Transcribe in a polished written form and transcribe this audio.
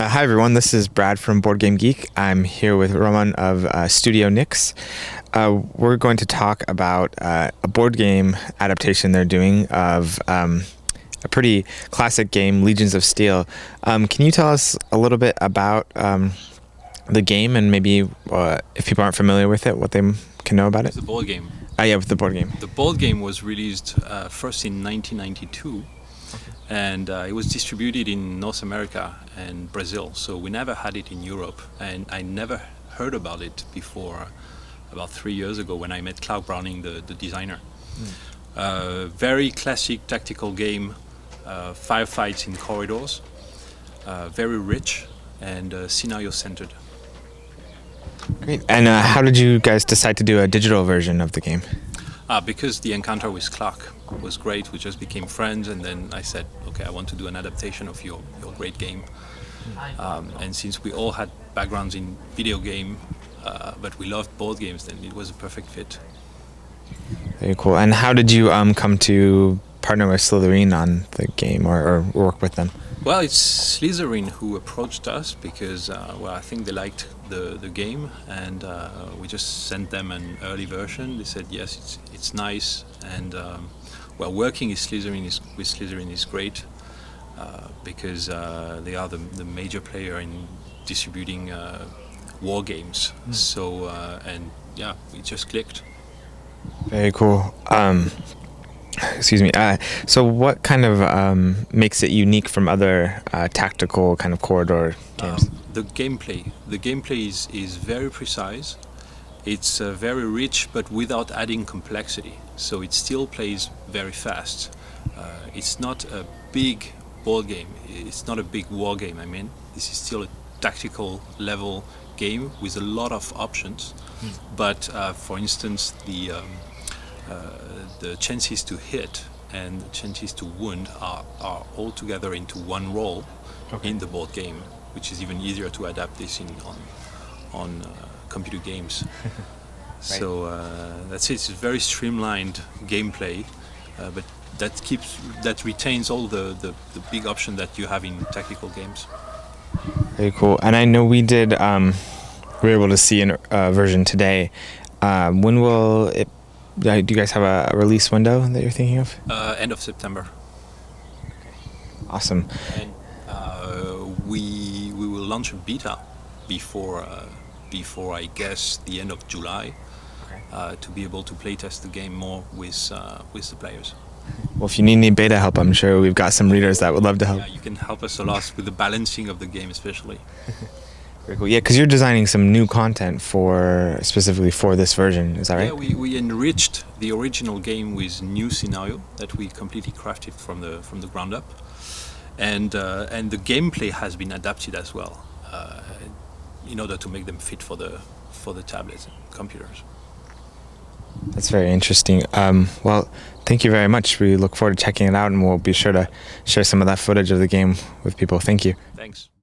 Hi everyone, this is Brad from Board Game Geek. I'm here with Roman of Studio Nix. We're going to talk about a board game adaptation they're doing of a pretty classic game, Legions of Steel. Can you tell us a little bit about the game and maybe if people aren't familiar with it, what they can know about it? It's a board game. Yeah, with the board game. The board game was released first in 1992, and it was distributed in North America and Brazil. So we never had it in Europe, and I never heard about it before about 3 years ago when I met Clark Browning, the designer. Very classic tactical game, firefights in corridors, very rich and scenario-centered. Great. And how did you guys decide to do a digital version of the game? Because the encounter with Clark was great, we just became friends, and then I said, okay, I want to do an adaptation of your great game. And since we all had backgrounds in video game, but we loved board games, then it was a perfect fit. Very cool. And how did you come to partner with Slytherin on the game or work with them? Well, it's Slytherin who approached us because, I think they liked the game, and we just sent them an early version. They said yes, it's nice, and working with Slytherin is great because they are the major player in distributing war games. So it just clicked. Very cool. Excuse me. So what kind of makes it unique from other tactical kind of corridor games? The gameplay is very precise. It's very rich, but without adding complexity. So it still plays very fast. It's not a big board game. It's not a big war game. I mean, this is still a tactical level game with a lot of options. But for instance, the chances to hit and the chances to wound are all together into one roll in the board game, which is even easier to adapt this on computer games. Right. So that's it. It's a very streamlined gameplay, but that retains all the big option that you have in tactical games. Very cool. And I know we were able to see a version today. When will it? Do you guys have a release window that you're thinking of? End of September. Awesome. And we will launch a beta before I guess the end of July, to be able to playtest the game more with the players. Well, if you need any beta help, I'm sure we've got some readers that would love to help. Yeah, you can help us a lot with the balancing of the game, especially. Very cool. Yeah, because you're designing some new content specifically for this version. Is that right? Yeah, we enriched the original game with new scenario that we completely crafted from the ground up, and the gameplay has been adapted as well, in order to make them fit for the tablets and computers. That's very interesting. Well, thank you very much. We look forward to checking it out, and we'll be sure to share some of that footage of the game with people. Thank you. Thanks.